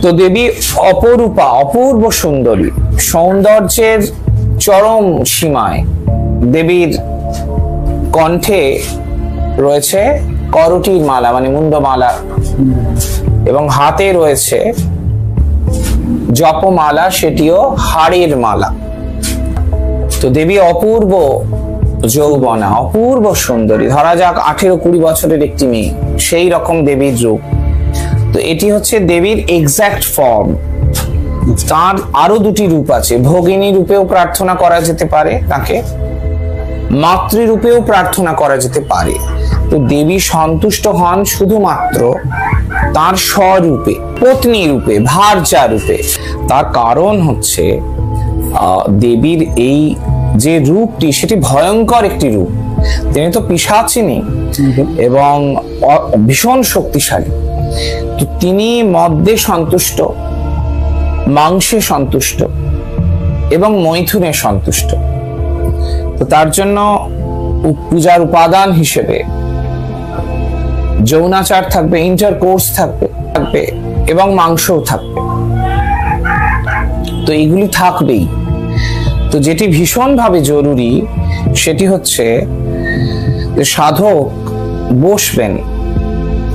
তো দেবী অপরূপা, অপূর্ব সুন্দরী, সৌন্দর্যের চরম সীমায়। দেবীর কণ্ঠে রয়েছে করটির মালা মানে মুন্ডমালা, এবং হাতে রয়েছে জপমালা, সেটিও হাড়ের মালা। তো দেবী অপূর্ব যৌবনা, অপূর্ব সুন্দরী, ধরা যাক 18-20 বছরের একটি মেয়ে, সেই রকম দেবীর রূপ। তো এটি হচ্ছে দেবীর এক্সাক্ট ফর্ম। তার আরো দুটি রূপ আছে, ভগিনী রূপেও প্রার্থনা করা যেতে পারে, তাকে মাতৃরূপেও প্রার্থনা করা যেতে পারে। তো দেবী সন্তুষ্ট হন শুধুমাত্র তার স্বরূপে, পত্নী রূপে, ভার্যা রূপে। তার কারণ হচ্ছে দেবীর এই যে রূপটি, সেটি ভয়ঙ্কর একটি রূপ। তিনি তো পিশাচিনী এবং ভীষণ শক্তিশালী। তো তিনি মদ্যে সন্তুষ্ট, মাংসে সন্তুষ্ট এবং মৈথুনে সন্তুষ্ট। তো তার জন্য পূজার উপাদান হিসেবে যৌনাচার থাকবে, ইন্টারকোর্স থাকবে এবং মাংসও থাকবে। তো এগুলি থাকবেই। তো যেটি ভীষণভাবে জরুরি সেটি হচ্ছে সাধক বসবেন।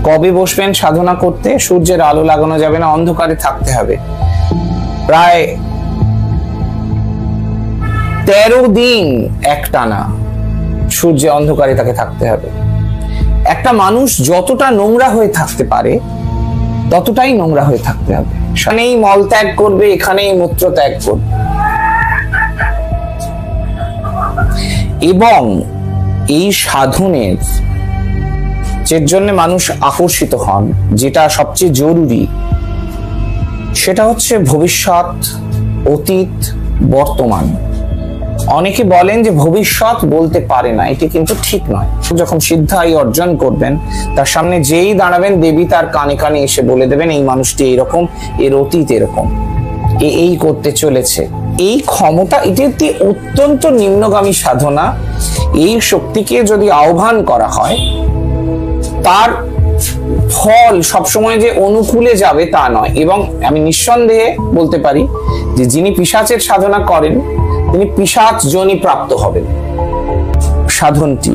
কবে বসবেন সাধনা করতে? সূর্যের আলো লাগানো যাবে না, অন্ধকারে থাকতে হবে। প্রায় 13 দিন একটানা সূর্যে অন্ধকারে তাকে থাকতে হবে। একটা মানুষ যতটা নোংরা হয়ে থাকতে পারে ততটাই নোংরা হয়ে থাকতে হবে। এখানেই মল ত্যাগ করবে, এখানেই মূত্র ত্যাগ করবে। এবং এই সাধনের যে জন্য মানুষ আকর্ষিত হন, যেটা সবচেয়ে জরুরি, সেটা হচ্ছে ভবিষ্যৎ, অতীত, বর্তমান। অনেকে বলেন যে ভবিষ্যৎ বলতে পারে না, এটি কিন্তু ঠিক নয়। যখন সিদ্ধাই অর্জন করবেন, তার সামনে যেই দাঁড়াবেন, দেবী তার কানে কানে এসে বলে দেবেন এই মানুষটি এরকম, এর অতীত এরকম, এই করতে চলেছে। এই ক্ষমতা, এটি একটি অত্যন্ত নিম্নগামী সাধনা। এই শক্তিকে যদি আহ্বান করা হয়, তার ফল সবসময় যে অনুকূলে যাবে তা নয়। এবং আমি নিঃসন্দেহে বলতে পারি যে যিনি পিশাচের সাধনা করেন তিনি পিশাচ যোনি প্রাপ্ত হবেন। সাধনটি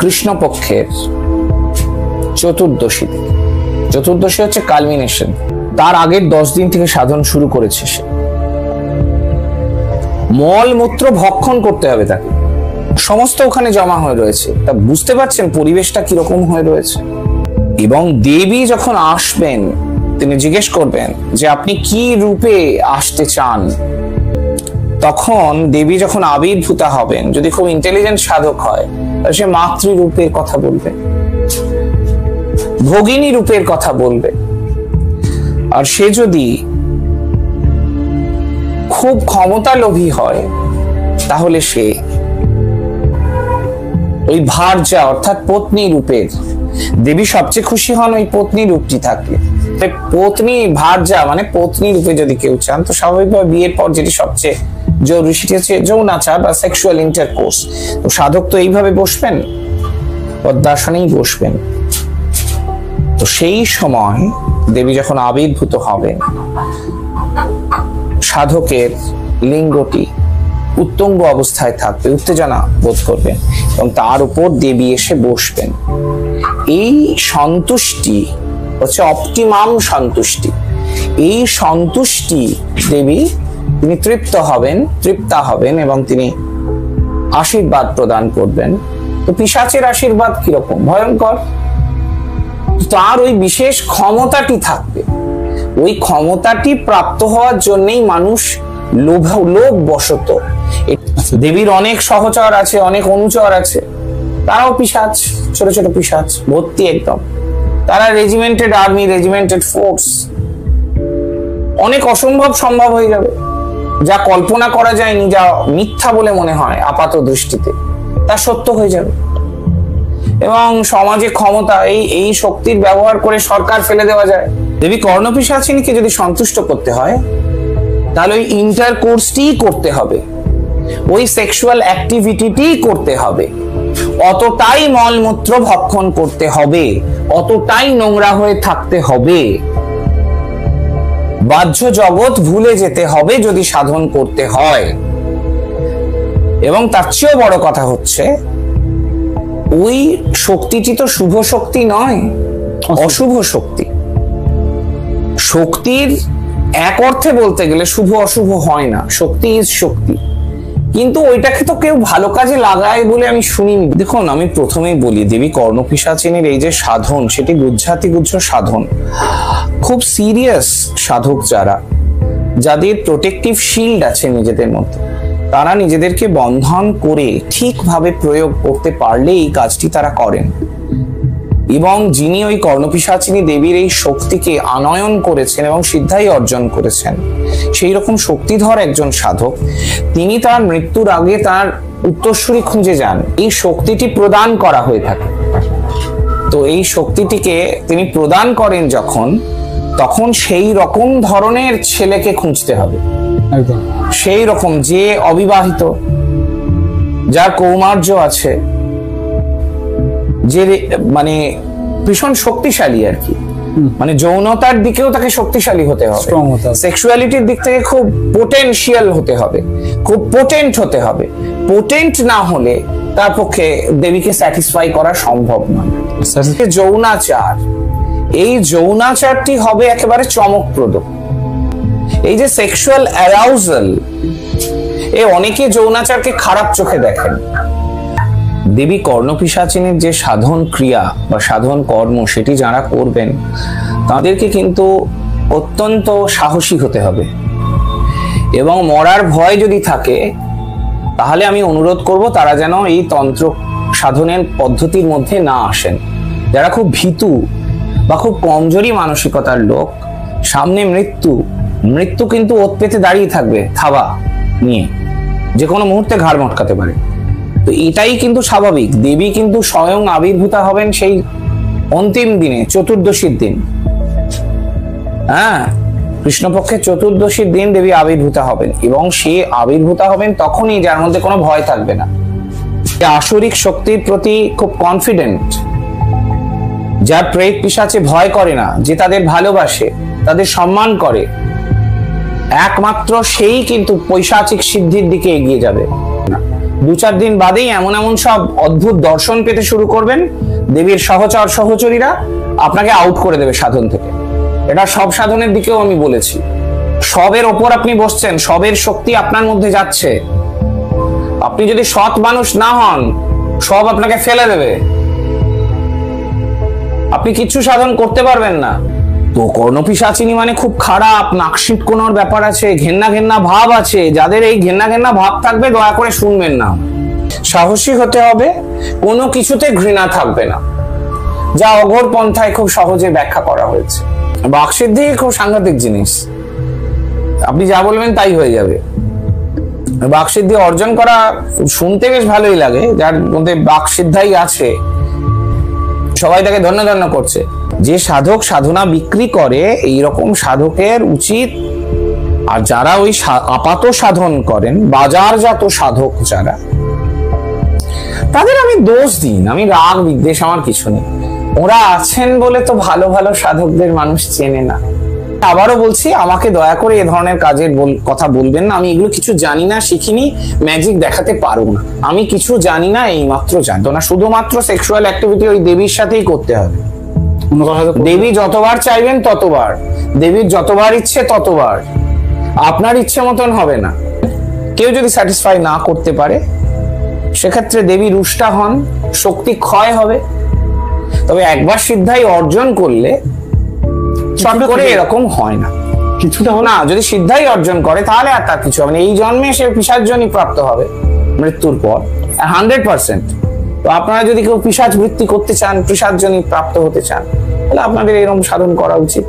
কৃষ্ণপক্ষের চতুর্দশীতে, চতুর্দশী হচ্ছে কালমিনেশন, তার আগের 10 দিন থেকে সাধন শুরু করেছে সে। মল মূত্র ভক্ষণ করতে হবে তাকে, সমস্ত ওখানে জমা হয়ে রয়েছে। তা বুঝতে পারছেন পরিবেশটা কিরকম হয়ে রয়েছে। এবং দেবী যখন আসবেন, তিনি জিজ্ঞেস করবেন যে আপনি কি রূপে আসতে চান। তখন দেবী যখন আবির্ভূতা হবেন, যদি খুব ইন্টেলিজেন্ট সাধক হয়, সে মাতৃরূপের কথা বলবে, ভগিনী রূপের কথা বলবে। আর সে যদি খুব ক্ষমতালোভী হয়, তাহলে সে ওই ভার্যা অর্থাৎ পত্নী রূপের। দেবী সবচেয়ে খুশি হন ওই পত্নী রূপটি থাকলে। পত্নী ভার্যা মানে পত্নী রূপে যদি কেউ চান, তো স্বাভাবিকভাবে বিয়ের পর যেটি সবচেয়ে জরুরি সেটি হচ্ছে যৌনাচার বা সেক্সুয়াল ইন্টারকোর্স। তো সাধক তো এইভাবে বসবেন, পদ্মাসনেই বসবেন। তো সেই সময় দেবী যখন আবির্ভূত হবেন, সাধকের লিঙ্গটি উত্তঙ্গ অবস্থায় থাকবে, উত্তেজনা বোধ করবেন এবং তার উপর দেবী এসে বসবেন। এই সন্তুষ্টি হচ্ছে অপটিমাম সন্তুষ্টি। এই সন্তুষ্টি দেবী, তিনি তৃপ্তা হবেন এবং তিনি আশীর্বাদ প্রদান করবেন। তো পিশাচের আশীর্বাদ কিরকম? ভয়ঙ্কর। তার ওই বিশেষ ক্ষমতাটি থাকবে। ওই ক্ষমতাটি প্রাপ্ত হওয়ার জন্যই মানুষ লোভবশত। দেবীর অনেক সহচর আছে, অনেক অনুচর আছে, তারাও পিশাচ, ছোট ছোট পিশাচ ভর্তি একদম। তারা রেজিমেন্টেড আর্মি, রেজিমেন্টেড ফোর্স। অনেক অসম্ভব সম্ভব হয়ে যাবে, যা কল্পনা করা যায়নি, যা মিথ্যা বলে মনে হয় আপাত দৃষ্টিতে, তা সত্য হয়ে যাবে। এবং সমাজে ক্ষমতা, এই শক্তির ব্যবহার করে সরকার ফেলে দেওয়া যায়। দেবী কর্ণপিশাচিনীকে যদি সন্তুষ্ট করতে হয়, তাহলে ওই ইন্টারকোর্সটি করতে হবে, ওই সেক্সুয়াল অ্যাক্টিভিটিটি করতে হবে, অতটাই মলমূত্র ভক্ষণ করতে হবে, অতটাই নোংরা হয়ে থাকতে হবে। বাহ্য জগৎ ভুলে যেতে হবে যদি সাধন করতে হয়। এবং তার চেয়েও বড় কথা হচ্ছে, ওই শক্তিটি তো শুভ শক্তি নয়, অশুভ শক্তি। শক্তির এক অর্থে বলতে গেলে শুভ অশুভ হয় না, শক্তি ইজ শক্তি, কিন্তু ওইটাকে তো কেউ ভালো কাজে লাগায় বলে আমি শুনিনি। দেখুন, আমি প্রথমেই বলি, দেবী কর্ণপিশাচিনীর এই যে সাধন, সেটি গুজ্জাতিগুজ্জ সাধন। খুব সিরিয়াস সাধক যারা, যাদের প্রোটেক্টিভ শিল্ড আছে নিজেদের মধ্যে, তারা নিজেদেরকে বন্ধন করে ঠিকভাবে প্রয়োগ করতে পারলে এই কাজটি তারা করেন। এবং যিনি ওই কর্ণপিশাচিনী দেবীর এই শক্তিকে আনয়ন করেছেন এবং সিদ্ধাই অর্জন করেছেন, সেই রকম শক্তিধর একজন সাধক, তিনি তার মৃত্যুর আগে তার উত্তরসূরি খুঁজে যান। এই শক্তিটি প্রদান করা হয়ে থাকে। তো এই শক্তিটিকে তিনি প্রদান করেন যখন, তখন সেই রকম ধরনের ছেলেকে খুঁজতে হবে। সেই রকম যে অবিবাহিত, যার কৌমার্য আছে, যে মানে ভীষণ শক্তিশালী আর কি, মানে যৌনতার দিকেও তাকে শক্তিশালী হতে হবে, সেক্সুয়ালিটির দিক থেকে খুব পোটেনশিয়াল হতে হবে, খুব পোটেন্ট হতে হবে। পোটেন্ট না হলে তার পক্ষে দেবীকে স্যাটিসফাই করা সম্ভব নয়। যৌনাচার, এই যৌনাচারটি হবে একেবারে চমকপ্রদ। এই যে সেক্সুয়াল অ্যারাউজাল, অনেকে যৌনাচারকে খারাপ চোখে দেখেন। দেবী কর্ণপিশাচিনীর যে সাধন ক্রিয়া বা সাধন কর্ম, সেটি যারা করবেন তাদেরকে কিন্তু অত্যন্ত সাহসী হতে হবে। এবং মরার ভয় যদি থাকে, তাহলে আমি অনুরোধ করব তারা যেন এই তন্ত্র সাধনের পদ্ধতির মধ্যে না আসেন। যারা খুব ভীতু বা খুব কমজোরি মানসিকতার লোক, সামনে মৃত্যু কিন্তু ওত পেতে দাঁড়িয়ে থাকবে থাবা নিয়ে, যে কোনো মুহূর্তে ঘাড় মটকাতে পারে। তো এটাই কিন্তু স্বাভাবিক। দেবী কিন্তু স্বয়ং আবির্ভূতা হবেন সেই অন্তিম দিনে, চতুর্দশীর দিন। হ্যাঁ, কৃষ্ণপক্ষের চতুর্দশীর দিন দেবী আবির্ভূতা হবেন, এবং সে আবির্ভূতা হবেন তখনই যার মধ্যে কোনো ভয় থাকবে না, আসরিক শক্তির প্রতি খুব কনফিডেন্ট, যার প্রেত পিশাচে ভয় করে না, যে তাদের ভালোবাসে, তাদের সম্মান করে, একমাত্র সেই কিন্তু পৈশাচিক সিদ্ধির দিকে এগিয়ে যাবে। 2-4 দিন বাদেই এমন এমন সব অদ্ভুত দর্শন পেতে শুরু করবেন, দেবীর সহচরীরা আপনাকে আউট করে দেবে সাধন থেকে। এটা সব সাধনের দিকেও আমি বলেছি। সবের ওপর আপনি বসছেন, সবের শক্তি আপনার মধ্যে যাচ্ছে। আপনি যদি সৎ মানুষ না হন, সব আপনাকে ফেলে দেবে, আপনি কিচ্ছু সাধন করতে পারবেন না। তো কর্ণপিশাচিনী মানে খুব খারাপ, নাকশিট কোনোর ব্যাপার আছে, ঘেন্না ভাব আছে। যাদের এই ঘেন্না ভাব থাকবে, দয়া করে শুনবেন না। সাহসী হতে হবে, কোনো কিছুতে ঘৃণা থাকবে না, যা অঘোর পন্থায় খুব সহজে ব্যাখ্যা করা হয়েছে। বাকসিদ্ধি খুব সাংঘাতিক জিনিস, আপনি যা বলবেন তাই হয়ে যাবে। বাকসিদ্ধি অর্জন করা শুনতে বেশ ভালোই লাগে, যার মধ্যে বাকসিদ্ধাই আছে, সবাই তাকে ধন্য করছে। যে সাধক সাধনা বিক্রি করে, এইরকম সাধকের উচিত, আর যারা ওই আপাত সাধন করেন, বাজারজাত সাধক যারা, তাদের আমি দোষ দিই না, আমি রাগ বিদ্বেষ আমার কিছু নেই। ওরা আছেন বলে তো ভালো ভালো সাধকদের মানুষ চেনে না। আবারও বলছি, আমাকে দয়া করে এ ধরনের কাজের কথা বলবেন না। আমি এগুলো কিছু জানি না, শিখিনি, ম্যাজিক দেখাতে পারবো না। আমি কিছু জানি না, এইমাত্র জানতো না। শুধুমাত্র সেক্সুয়াল অ্যাক্টিভিটি ওই দেবীর সাথেই করতে হবে। দেবী যতবার চাইবেন ততবার, দেবীর যতবার ইচ্ছে ততবার, আপনার ইচ্ছে মতন হবে না। কেউ যদি স্যাটিসফাই না করতে পারে, সেক্ষেত্রে দেবী রুষ্ট হন, শক্তি ক্ষয় হবে। তবে একবার সিদ্ধাই অর্জন করলে চট করে এরকম হয় না, কিছুটা না। যদি সিদ্ধাই অর্জন করে, তাহলে আর তার কিছু হবে না। এই জন্মে সে পিশাচজনই প্রাপ্ত হবে, মৃত্যুর পর 100%। তো আপনারা যদি কেউ পিশাচ বৃত্তি করতে চান, পিশাচজনই প্রাপ্ত হতে চান, তাহলে আপনাদের এরকম সাধন করা উচিত।